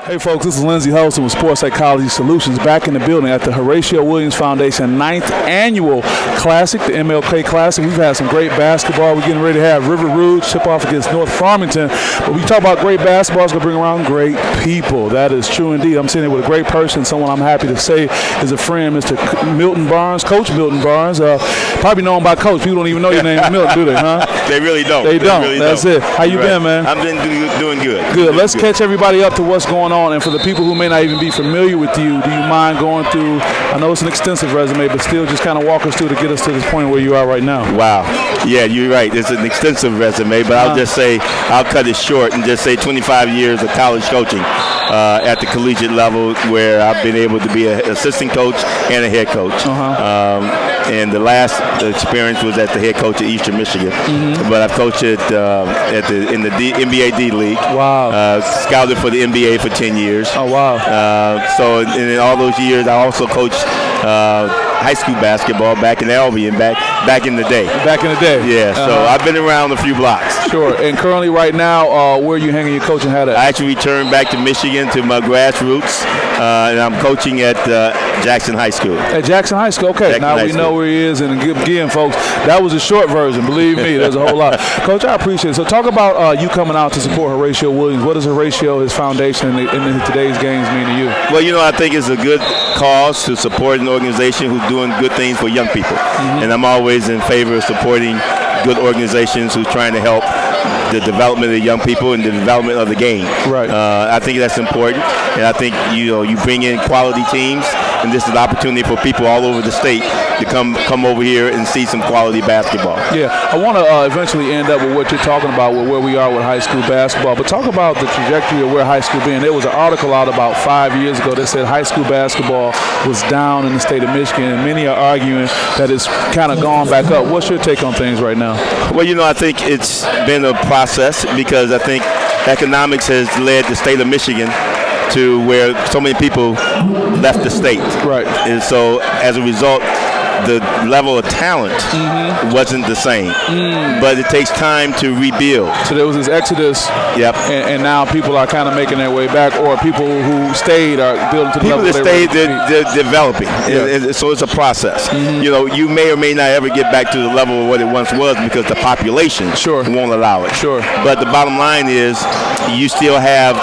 Hey folks, this is Lindsey Holston with Sports Psychology Solutions, back in the building at the Horatio Williams Foundation 9th Annual Classic, the MLK Classic. We've had some great basketball. We're getting ready to have River Rouge tip off against North Farmington. But we talk about great basketball, it's going to bring around great people. That is true indeed. I'm sitting here with a great person, someone I'm happy to say is a friend, Mr. Milton Barnes, Coach Milton Barnes. Probably known by Coach. People don't even know your name is Milton, do they, huh? They really don't. They don't. Really That's don't. it. How you been, man? I've been doing good. Good. Let's catch everybody up to what's going on. And for the people who may not even be familiar with you, do you mind going through, I know it's an extensive resume, but still just kind of walk us through to get us to this point where you are right now. Wow. Yeah, you're right. It's an extensive resume, but I'll just say, I'll cut it short and just say 25 years of college coaching at the collegiate level, where I've been able to be an assistant coach and a head coach. And the last experience was at the head coach at Eastern Michigan. But I've coached in the NBA D League. Wow. Scouted for the NBA for 10 years. Oh, wow. So in all those years, I also coached high school basketball back in Albion, back in the day. Back in the day. Yeah, so I've been around a few blocks. Sure. And currently right now, where are you hanging your coaching hat at? I actually returned back to Michigan to my grassroots, and I'm coaching at Jackson High School. At Jackson High School. Okay, now we know where he is. And again, folks, that was a short version. Believe me, there's a whole lot. Coach, I appreciate it. So talk about you coming out to support Horatio Williams. What does Horatio, his foundation, in today's games mean to you? Well, I think it's a good cause to support an organization who's doing good things for young people. And I'm always in favor of supporting good organizations who's trying to help the development of young people and the development of the game. Right. I think that's important, and I think you bring in quality teams, and this is an opportunity for people all over the state to come over here and see some quality basketball. Yeah, I want to eventually end up with what you're talking about, with where we are with high school basketball. But talk about the trajectory of where high school been. There was an article out about 5 years ago that said high school basketball was down in the state of Michigan, and many are arguing that it's kind of gone back up. What's your take on things right now? Well, I think it's been a process, because I think economics has led the state of Michigan to where so many people left the state. Right. And so as a result, the level of talent wasn't the same. But it takes time to rebuild. So there was this exodus. Yep. And now people are kind of making their way back, or people who stayed are building to the level. People that stayed, they're developing. Yeah. So it's a process. You may or may not ever get back to the level of what it once was, because the population won't allow it. Sure. But the bottom line is, you still have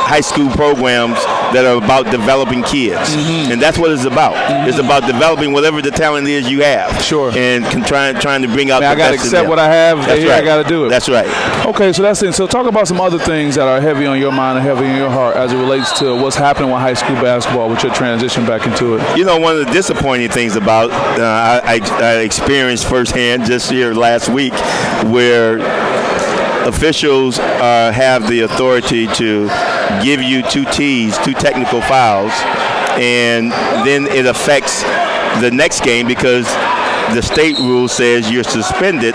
high school programs that are about developing kids, and that's what it's about. It's about developing whatever the talent is you have. Sure. And trying to bring out the best in them. I got to accept what I have. That's right. I got to do it. That's right. Okay, so that's it. So talk about some other things that are heavy on your mind and heavy on your heart as it relates to what's happening with high school basketball, with your transition back into it. One of the disappointing things about I experienced firsthand just here last week, where officials have the authority to give you 2 T's, 2 technical fouls, and then it affects the next game, because the state rule says you're suspended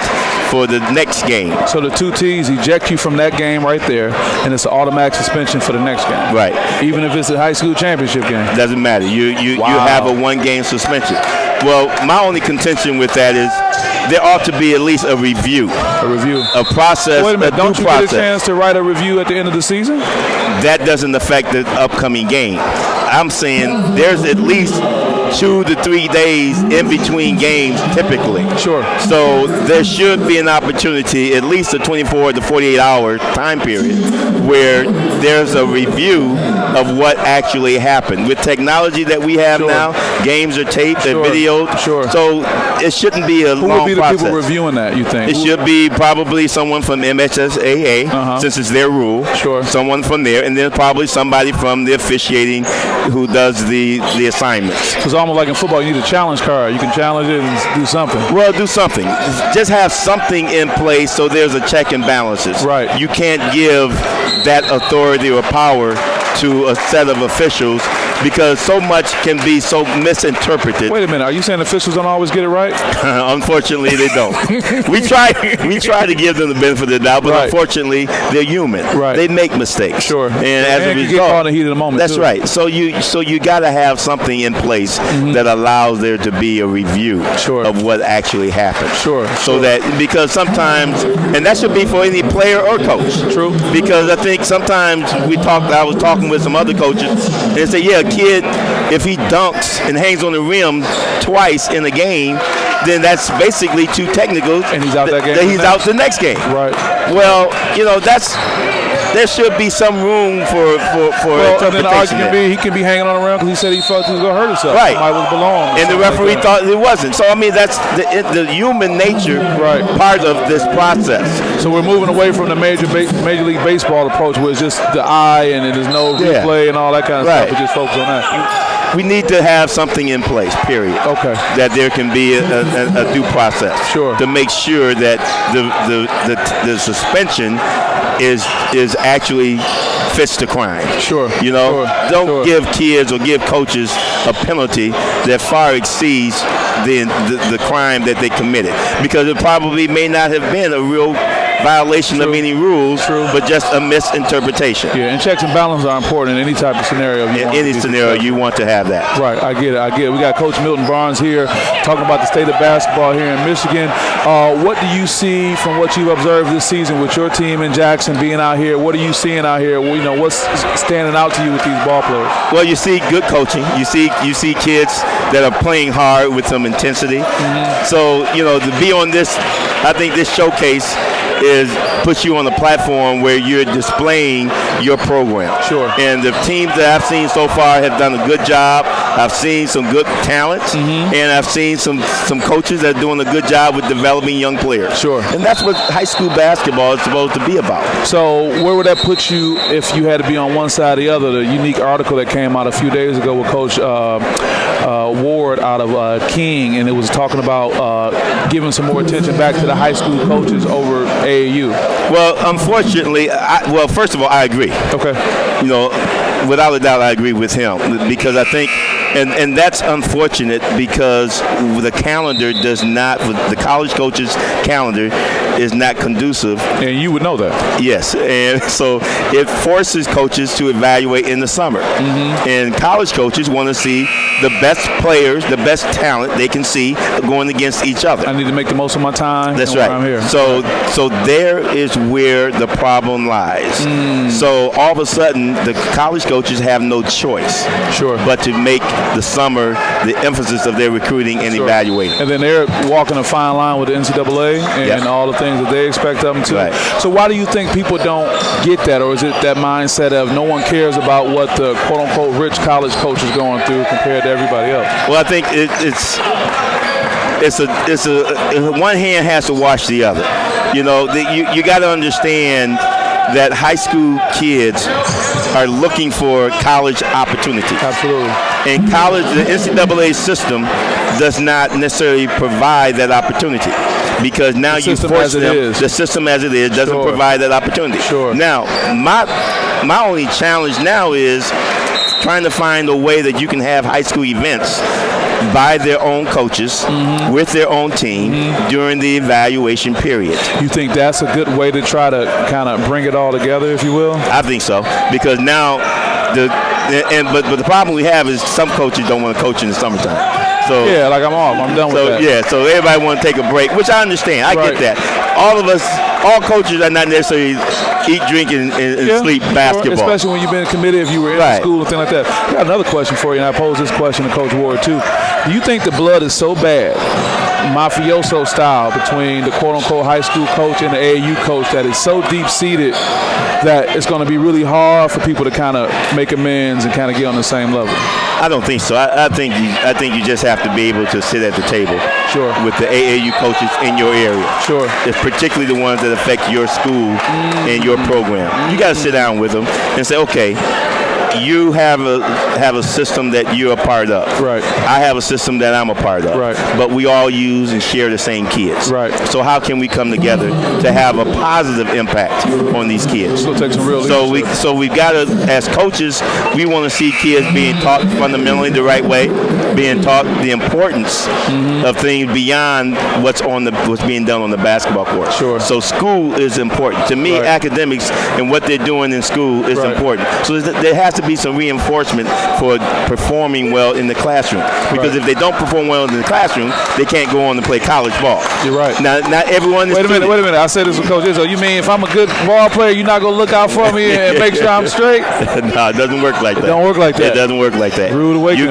for the next game. So the 2 T's eject you from that game right there, and it's an automatic suspension for the next game. Right. Even if it's a high school championship game. Doesn't matter. You have a 1-game suspension. Well, my only contention with that is there ought to be at least a review. A process. Wait a minute, don't you get a chance to write a review at the end of the season? That doesn't affect the upcoming game. I'm saying there's at least 2 to 3 days in between games typically. Sure. So there should be an opportunity, at least a 24 to 48 hour time period, where there's a review of what actually happened. With technology that we have now, games are taped, they're videoed. Sure. So it shouldn't be a long process. Who would be the people reviewing that, you think? It should be probably someone from MHSAA, since it's their rule. Sure. Someone from there, and then probably somebody from the officiating who does the assignments. So it's almost like in football, you need a challenge card. You can challenge it and do something. Well, do something. Just have something in place so there's a check and balances. Right. You can't give that authority or power to a set of officials because so much can be so misinterpreted. Wait a minute. Are you saying officials don't always get it right? Unfortunately, they don't. we try to give them the benefit of the doubt, but unfortunately, they're human. Right. They make mistakes. Sure. And as a you result, get caught in the heat of the moment. that's too. right. So you got to have something in place that allows there to be a review of what actually happened. Sure. So that, because sometimes, and that should be for any player or coach. True. Because I think sometimes I was talking with some other coaches, and they say, yeah, a kid, if he dunks and hangs on the rim twice in a game, then that's basically too technical. And he's out that game. He's out the next game. Right. Well, there should be some room for and then the argument can be he can be hanging on around because he said he felt he was going to hurt himself. Right. Somebody was belong. And the referee thought it wasn't. So, I mean, that's the human nature part of this process. So we're moving away from the Major League Baseball approach where it's just the eye and there's no replay and all that kind of stuff. We just focus on that. We need to have something in place, period. Okay. That there can be a due process. Sure. To make sure that the suspension is actually fits the crime. Sure. Don't give kids or give coaches a penalty that far exceeds the crime that they committed, because it probably may not have been a real violation of any rules, but just a misinterpretation. Yeah, and checks and balances are important in any type of scenario. In any scenario, you want to have that. Right, I get it. We got Coach Milton Barnes here talking about the state of basketball here in Michigan. What do you see from what you've observed this season with your team in Jackson being out here? What are you seeing out here? What's standing out to you with these ball players? Well, you see good coaching. You see kids that are playing hard with some intensity. So, to be on this, I think this showcase puts you on a platform where you're displaying your program. Sure. And the teams that I've seen so far have done a good job. I've seen some good talent, and I've seen some coaches that are doing a good job with developing young players. Sure. And that's what high school basketball is supposed to be about. So where would that put you if you had to be on one side or the other? The unique article that came out a few days ago with Coach Ward out of King, and it was talking about giving some more attention back to the high school coaches over AAU. Well, unfortunately, first of all, I agree. Okay. Without a doubt, I agree with him, because I think, and that's unfortunate because the calendar the college coaches' calendar is not conducive. And you would know that. Yes, and so it forces coaches to evaluate in the summer. And college coaches want to see the best players, the best talent they can see going against each other. I need to make the most of my time. That's right. I'm here. So there is where the problem lies. So all of a sudden, the college coaches have no choice but to make the summer the emphasis of their recruiting and evaluating. And then they're walking a fine line with the NCAA and all the things that they expect of them to. Right. So why do you think people don't get that, or is it that mindset of no one cares about what the quote-unquote rich college coach is going through compared to everybody else? Well, I think it's one hand has to wash the other. You got to understand that high school kids are looking for college opportunities. Absolutely. And college, the NCAA system does not necessarily provide that opportunity, because now you force them. The system as it is doesn't provide that opportunity. Now, my only challenge now is trying to find a way that you can have high school events by their own coaches with their own team during the evaluation period. You think that's a good way to try to kind of bring it all together, if you will? I think so, because now but the problem we have is some coaches don't want to coach in the summertime. So yeah, like I'm off. I'm done with that. Yeah, so everybody want to take a break, which I understand. I get that. All coaches are not necessarily eat, drink, and sleep basketball. Especially when you've been committed, if you were in school and things like that. I got another question for you, and I pose this question to Coach Ward too. Do you think the blood is so bad, mafioso style, between the quote-unquote high school coach and the AAU coach that it's so deep-seated that it's going to be really hard for people to kind of make amends and kind of get on the same level? I don't think so. I think you just have to be able to sit at the table with the AAU coaches in your area. It's particularly the ones that affect your school and your program. You got to sit down with them and say, okay, you have a system that you're a part of. Right. I have a system that I'm a part of. Right. But we all use and share the same kids. Right. So how can we come together to have a positive impact on these kids? So take some real leadership. So we've got to, as coaches, we want to see kids being taught fundamentally the right way, being taught the importance of things beyond what's being done on the basketball court. Sure. So school is important. To me, academics and what they're doing in school is important. So there has to be some reinforcement for performing well in the classroom. Because if they don't perform well in the classroom, they can't go on to play college ball. You're right. Now, not everyone is. Wait a minute. I said this with Coach Izzo. You mean if I'm a good ball player, you're not going to look out for me and make sure I'm straight? No, it doesn't work like that. It don't work like that. It doesn't work like that. Rude awakening.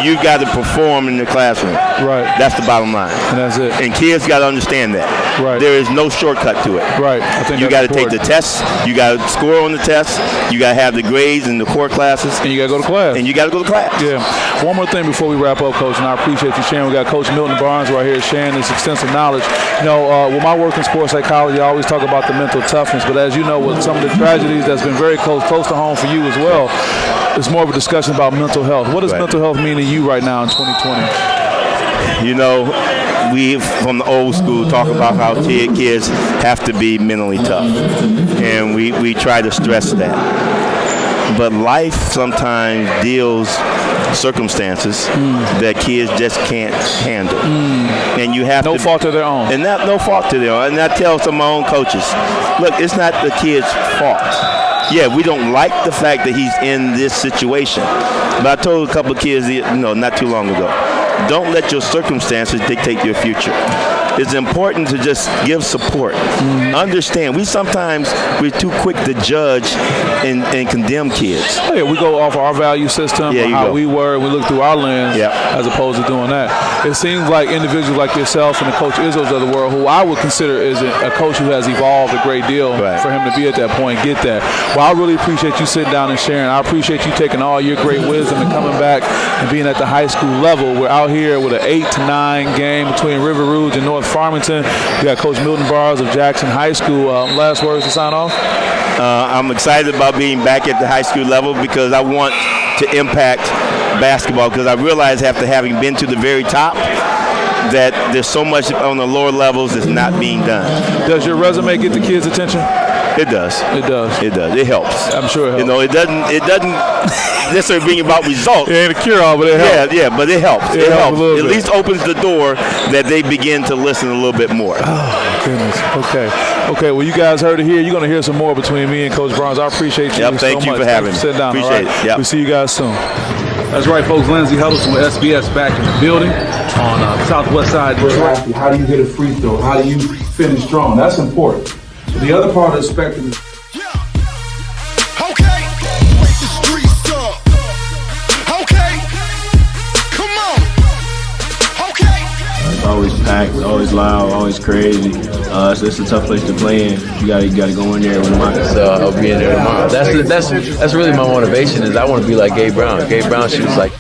You got to perform in the classroom. Right. That's the bottom line. And that's it. And kids got to understand that. Right. There is no shortcut to it. Right. I think you got to take the tests. You got to score on the tests. You got to have the grades in the core classes. And you got to go to class. And you got to go to class. Yeah. One more thing before we wrap up, Coach, and I appreciate you sharing. We got Coach Milton Barnes right here sharing this extensive knowledge. You know, with my work in sports psychology, I always talk about the mental toughness. But as you know, with some of the tragedies that's been very close to home for you as well, it's more of a discussion about mental health. What does mental health mean to you right now in 2020? You know, we from the old school talk about how kids have to be mentally tough. And we try to stress that. But life sometimes deals circumstances that kids just can't handle. And you have no fault of their own. And no fault to their own. And I tell some of my own coaches, look, it's not the kid's fault. Yeah, we don't like the fact that he's in this situation. But I told a couple of kids, not too long ago, don't let your circumstances dictate your future. It's important to just give support. Understand, we're too quick to judge and condemn kids. Oh, yeah, we go off our value system, how we were, and we look through our lens as opposed to doing that. It seems like individuals like yourself and the Coach Izzos of the world, who I would consider is a coach who has evolved a great deal for him to be at that point, get that. Well, I really appreciate you sitting down and sharing. I appreciate you taking all your great wisdom and coming back and being at the high school level. We're out here with an 8-9 game between River Rouge and North Farmington. We got Coach Milton Barnes of Jackson High School. Last words to sign off? I'm excited about being back at the high school level because I want to impact basketball, because I realize after having been to the very top that there's so much on the lower levels that's not being done. Does your resume get the kids' attention? It does. It does. It does. It helps. I'm sure it helps. It doesn't necessarily bring about results. It ain't a cure-all, but it helps. Yeah, but it helps. It helps. At least opens the door that they begin to listen a little bit more. Oh, goodness. Okay. Well, you guys heard it here. You're going to hear some more between me and Coach Barnes. I appreciate you Thank you for having me. Sit down. Appreciate it. Yep. We'll see you guys soon. That's right, folks. Lindsey Huddleston with SPS back in the building on the southwest side. How do you hit a free throw? How do you finish strong? That's important. The other part of the spectrum is always packed, always loud, always crazy. So it's a tough place to play in. You gotta go in there with a mindset. So I'll be in there tomorrow. That's really my motivation. Is I want to be like Gabe Brown. Gabe Brown shoots like